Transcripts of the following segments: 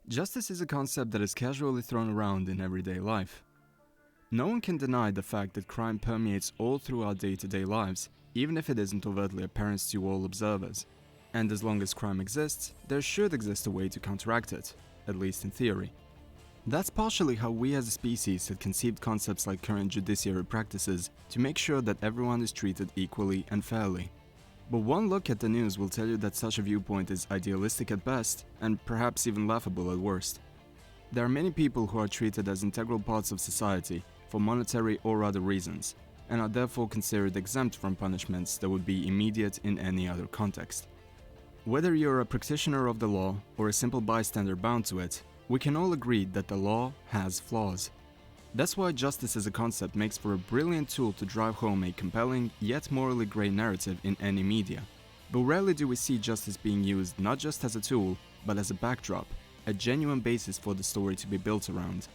Justice is a concept that is casually thrown around in everyday life. No one can deny the fact that crime permeates all through our day-to-day lives, even if it isn't overtly apparent to all observers. And as long as crime exists, there should exist a way to counteract it, at least in theory. That's partially how we as a species had conceived concepts like current judiciary practices to make sure that everyone is treated equally and fairly. But one look at the news will tell you that such a viewpoint is idealistic at best, and perhaps even laughable at worst. There are many people who are treated as integral parts of society for monetary or other reasons, and are therefore considered exempt from punishments that would be immediate in any other context. Whether you're a practitioner of the law or a simple bystander bound to it, we can all agree that the law has flaws. That's why justice as a concept makes for a brilliant tool to drive home a compelling yet morally grey narrative in any media. But rarely do we see justice being used not just as a tool, but as a backdrop, a genuine basis for the story to be built around.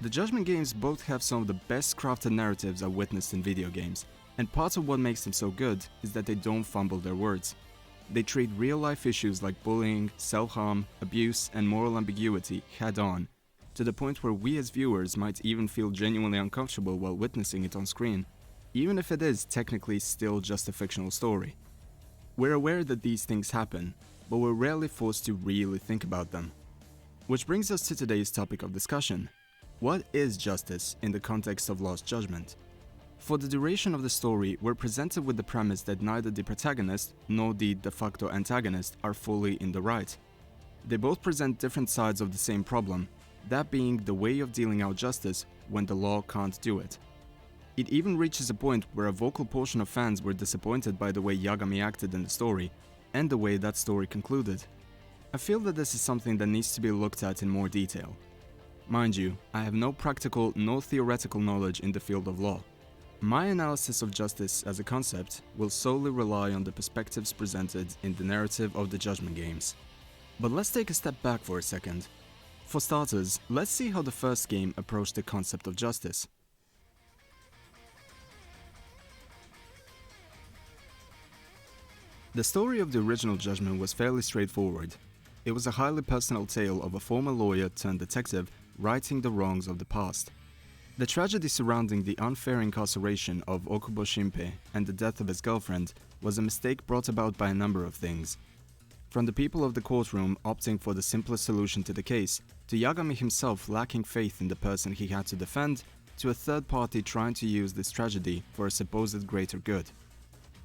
The Judgment games both have some of the best crafted narratives I've witnessed in video games, and part of what makes them so good is that they don't fumble their words. They treat real-life issues like bullying, self-harm, abuse, and moral ambiguity head-on, to the point where we as viewers might even feel genuinely uncomfortable while witnessing it on screen, even if it is technically still just a fictional story. We're aware that these things happen, but we're rarely forced to really think about them. Which brings us to today's topic of discussion. What is justice in the context of Lost Judgment? For the duration of the story, we're presented with the premise that neither the protagonist nor the de facto antagonist are fully in the right. They both present different sides of the same problem, that being the way of dealing out justice when the law can't do it. It even reaches a point where a vocal portion of fans were disappointed by the way Yagami acted in the story, and the way that story concluded. I feel that this is something that needs to be looked at in more detail. Mind you, I have no practical nor theoretical knowledge in the field of law. My analysis of justice as a concept will solely rely on the perspectives presented in the narrative of the Judgment games. But let's take a step back for a second. For starters, let's see how the first game approached the concept of justice. The story of the original Judgment was fairly straightforward. It was a highly personal tale of a former lawyer turned detective righting the wrongs of the past. The tragedy surrounding the unfair incarceration of Okubo Shinpei and the death of his girlfriend was a mistake brought about by a number of things. From the people of the courtroom opting for the simplest solution to the case, to Yagami himself lacking faith in the person he had to defend, to a third party trying to use this tragedy for a supposed greater good.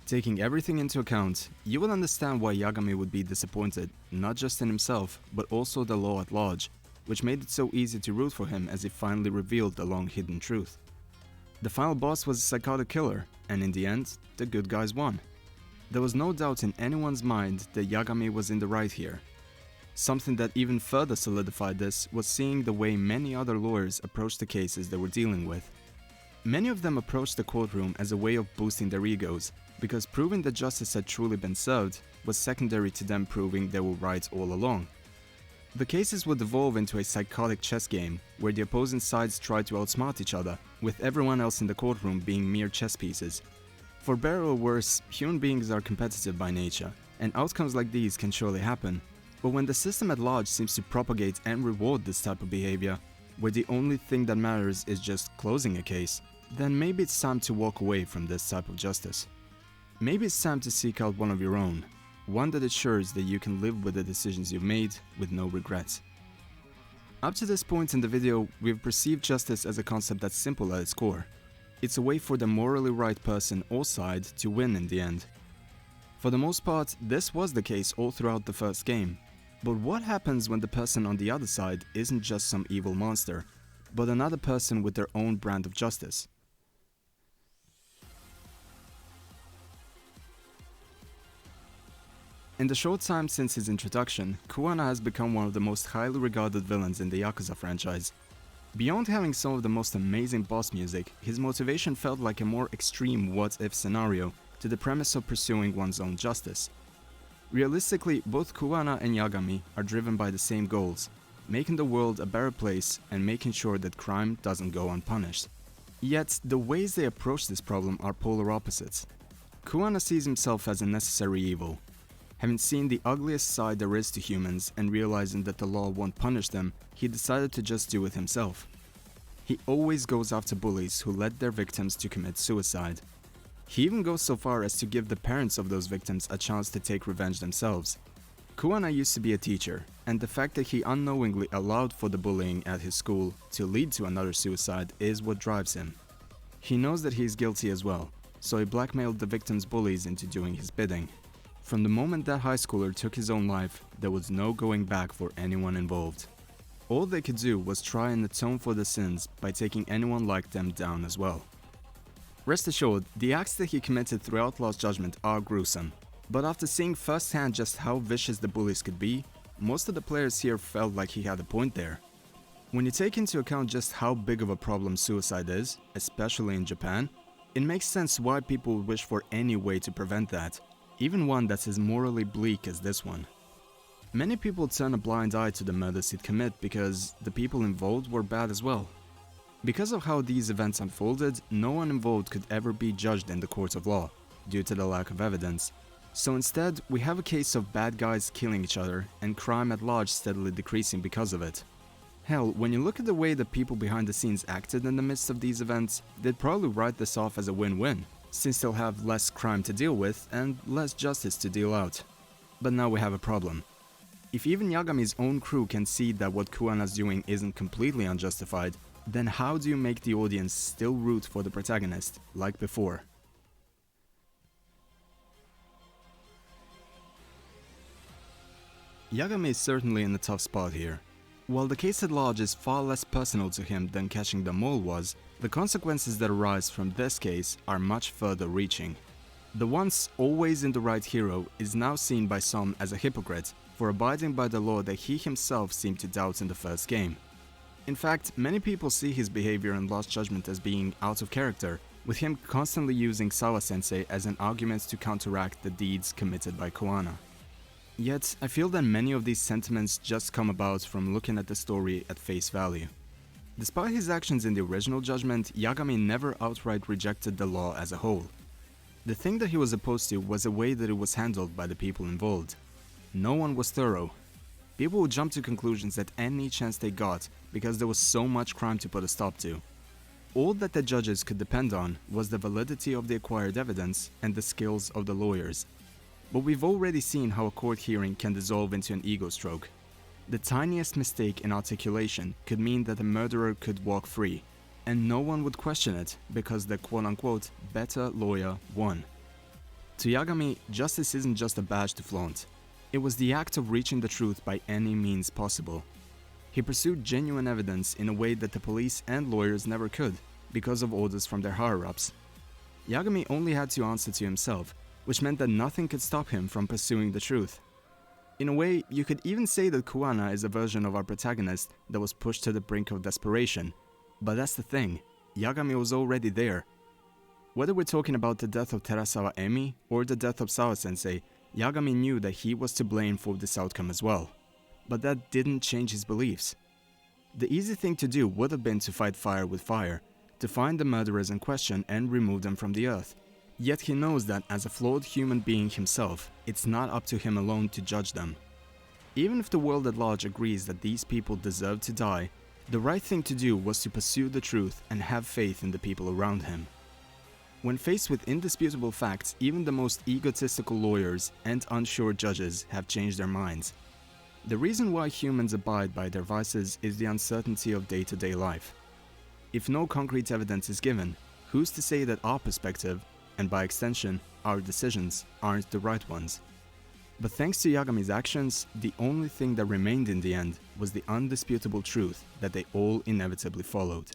Taking everything into account, you will understand why Yagami would be disappointed, not just in himself, but also the law at large, which made it so easy to root for him as he finally revealed the long-hidden truth. The final boss was a psychotic killer, and in the end, the good guys won. There was no doubt in anyone's mind that Yagami was in the right here. Something that even further solidified this was seeing the way many other lawyers approached the cases they were dealing with. Many of them approached the courtroom as a way of boosting their egos, because proving that justice had truly been served was secondary to them proving they were right all along. The cases would evolve into a psychotic chess game, where the opposing sides tried to outsmart each other, with everyone else in the courtroom being mere chess pieces. For better or worse, human beings are competitive by nature, and outcomes like these can surely happen. But when the system at large seems to propagate and reward this type of behavior, where the only thing that matters is just closing a case, then maybe it's time to walk away from this type of justice. Maybe it's time to seek out one of your own, one that ensures that you can live with the decisions you've made with no regrets. Up to this point in the video, we've perceived justice as a concept that's simple at its core. It's a way for the morally right person or side to win in the end. For the most part, this was the case all throughout the first game. But what happens when the person on the other side isn't just some evil monster, but another person with their own brand of justice? In the short time since his introduction, Kuana has become one of the most highly regarded villains in the Yakuza franchise. Beyond having some of the most amazing boss music, his motivation felt like a more extreme what-if scenario to the premise of pursuing one's own justice. Realistically, both Kuana and Yagami are driven by the same goals, making the world a better place and making sure that crime doesn't go unpunished. Yet, the ways they approach this problem are polar opposites. Kuana sees himself as a necessary evil. Having seen the ugliest side there is to humans and realizing that the law won't punish them, he decided to just do it himself. He always goes after bullies who led their victims to commit suicide. He even goes so far as to give the parents of those victims a chance to take revenge themselves. Kuana used to be a teacher, and the fact that he unknowingly allowed for the bullying at his school to lead to another suicide is what drives him. He knows that he is guilty as well, so he blackmailed the victim's bullies into doing his bidding. From the moment that high schooler took his own life, there was no going back for anyone involved. All they could do was try and atone for the sins by taking anyone like them down as well. Rest assured, the acts that he committed throughout Lost Judgment are gruesome. But after seeing firsthand just how vicious the bullies could be, most of the players here felt like he had a point there. When you take into account just how big of a problem suicide is, especially in Japan, it makes sense why people would wish for any way to prevent that, even one that's as morally bleak as this one. Many people turn a blind eye to the murders he'd commit because the people involved were bad as well. Because of how these events unfolded, no one involved could ever be judged in the courts of law, due to the lack of evidence. So instead, we have a case of bad guys killing each other and crime at large steadily decreasing because of it. Hell, when you look at the way the people behind the scenes acted in the midst of these events, they'd probably write this off as a win-win, since they'll have less crime to deal with and less justice to deal out. But now we have a problem. If even Yagami's own crew can see that what Kuana's doing isn't completely unjustified, then how do you make the audience still root for the protagonist, like before? Yagami is certainly in a tough spot here. While the case at large is far less personal to him than catching the mole was, the consequences that arise from this case are much further reaching. The once always in the right hero is now seen by some as a hypocrite for abiding by the law that he himself seemed to doubt in the first game. In fact, many people see his behavior in Lost Judgment as being out of character, with him constantly using Sawa-sensei as an argument to counteract the deeds committed by Kuana. Yet, I feel that many of these sentiments just come about from looking at the story at face value. Despite his actions in the original Judgment, Yagami never outright rejected the law as a whole. The thing that he was opposed to was the way that it was handled by the people involved. No one was thorough. People would jump to conclusions at any chance they got because there was so much crime to put a stop to. All that the judges could depend on was the validity of the acquired evidence and the skills of the lawyers. But we've already seen how a court hearing can dissolve into an ego stroke. The tiniest mistake in articulation could mean that a murderer could walk free, and no one would question it because the quote-unquote better lawyer won. To Yagami, justice isn't just a badge to flaunt. It was the act of reaching the truth by any means possible. He pursued genuine evidence in a way that the police and lawyers never could, because of orders from their higher-ups. Yagami only had to answer to himself, which meant that nothing could stop him from pursuing the truth. In a way, you could even say that Kuana is a version of our protagonist that was pushed to the brink of desperation. But that's the thing, Yagami was already there. Whether we're talking about the death of Terasawa Emi or the death of Sawa-sensei, Yagami knew that he was to blame for this outcome as well. But that didn't change his beliefs. The easy thing to do would have been to fight fire with fire, to find the murderers in question and remove them from the earth. Yet he knows that as a flawed human being himself, it's not up to him alone to judge them. Even if the world at large agrees that these people deserve to die, the right thing to do was to pursue the truth and have faith in the people around him. When faced with indisputable facts, even the most egotistical lawyers and unsure judges have changed their minds. The reason why humans abide by their vices is the uncertainty of day-to-day life. If no concrete evidence is given, who's to say that our perspective, and by extension, our decisions, aren't the right ones? But thanks to Yagami's actions, the only thing that remained in the end was the undisputable truth that they all inevitably followed.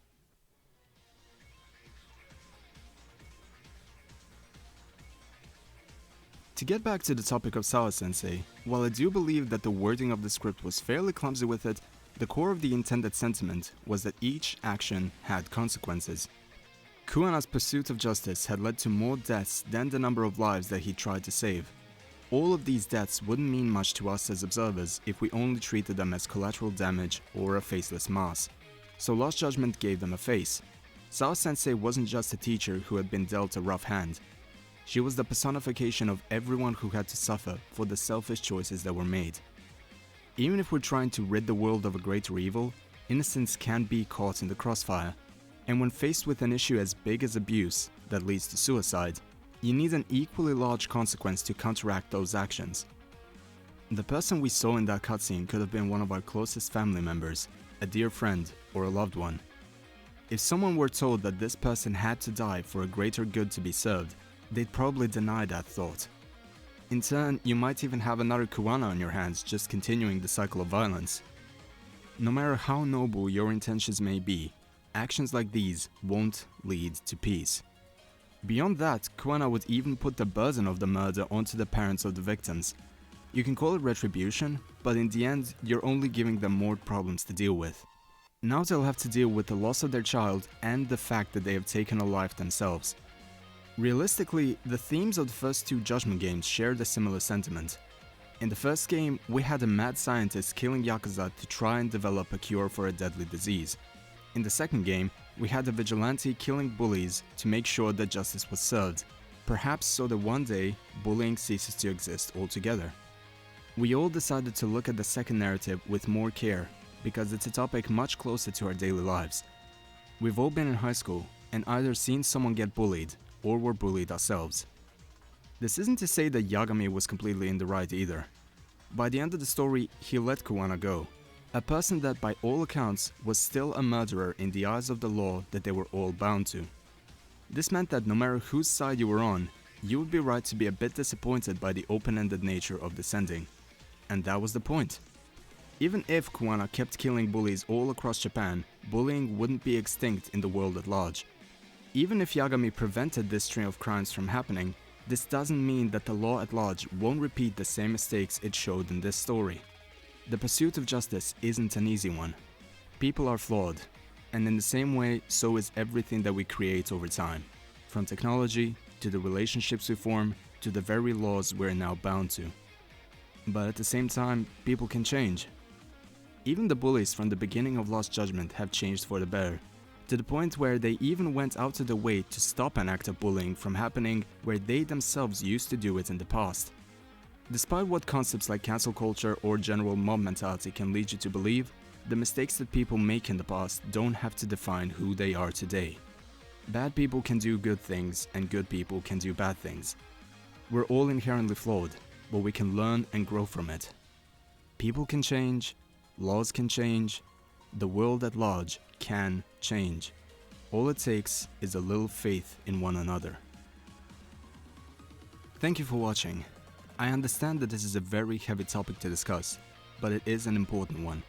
To get back to the topic of Sawa-sensei, while I do believe that the wording of the script was fairly clumsy with it, the core of the intended sentiment was that each action had consequences. Kuana's pursuit of justice had led to more deaths than the number of lives that he tried to save. All of these deaths wouldn't mean much to us as observers if we only treated them as collateral damage or a faceless mass. So Lost Judgment gave them a face. Sawa-sensei wasn't just a teacher who had been dealt a rough hand. She was the personification of everyone who had to suffer for the selfish choices that were made. Even if we're trying to rid the world of a greater evil, innocence can be caught in the crossfire. And when faced with an issue as big as abuse that leads to suicide, you need an equally large consequence to counteract those actions. The person we saw in that cutscene could have been one of our closest family members, a dear friend, or a loved one. If someone were told that this person had to die for a greater good to be served, they'd probably deny that thought. In turn, you might even have another Kuana on your hands just continuing the cycle of violence. No matter how noble your intentions may be, actions like these won't lead to peace. Beyond that, Kuana would even put the burden of the murder onto the parents of the victims. You can call it retribution, but in the end, you're only giving them more problems to deal with. Now they'll have to deal with the loss of their child and the fact that they have taken a life themselves. Realistically, the themes of the first two Judgment games shared a similar sentiment. In the first game, we had a mad scientist killing Yakuza to try and develop a cure for a deadly disease. In the second game, we had a vigilante killing bullies to make sure that justice was served, perhaps so that one day, bullying ceases to exist altogether. We all decided to look at the second narrative with more care, because it's a topic much closer to our daily lives. We've all been in high school, and either seen someone get bullied, or were bullied ourselves. This isn't to say that Yagami was completely in the right either. By the end of the story, he let Kuana go. A person that by all accounts was still a murderer in the eyes of the law that they were all bound to. This meant that no matter whose side you were on, you would be right to be a bit disappointed by the open-ended nature of this ending. And that was the point. Even if Kuana kept killing bullies all across Japan, bullying wouldn't be extinct in the world at large. Even if Yagami prevented this string of crimes from happening, this doesn't mean that the law at large won't repeat the same mistakes it showed in this story. The pursuit of justice isn't an easy one. People are flawed, and in the same way, so is everything that we create over time. From technology, to the relationships we form, to the very laws we're now bound to. But at the same time, people can change. Even the bullies from the beginning of Lost Judgment have changed for the better, to the point where they even went out of their way to stop an act of bullying from happening where they themselves used to do it in the past. Despite what concepts like cancel culture or general mob mentality can lead you to believe, the mistakes that people make in the past don't have to define who they are today. Bad people can do good things and good people can do bad things. We're all inherently flawed, but we can learn and grow from it. People can change, laws can change, the world at large can change. All it takes is a little faith in one another. Thank you for watching. I understand that this is a very heavy topic to discuss, but it is an important one.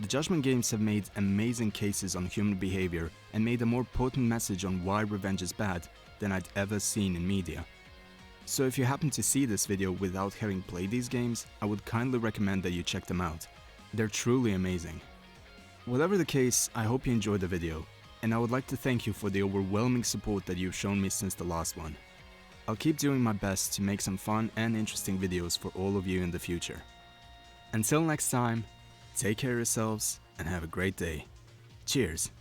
The Judgment games have made amazing cases on human behavior and made a more potent message on why revenge is bad than I'd ever seen in media. So if you happen to see this video without having played these games, I would kindly recommend that you check them out. They're truly amazing. Whatever the case, I hope you enjoyed the video, and I would like to thank you for the overwhelming support that you've shown me since the last one. I'll keep doing my best to make some fun and interesting videos for all of you in the future. Until next time, take care of yourselves and have a great day. Cheers!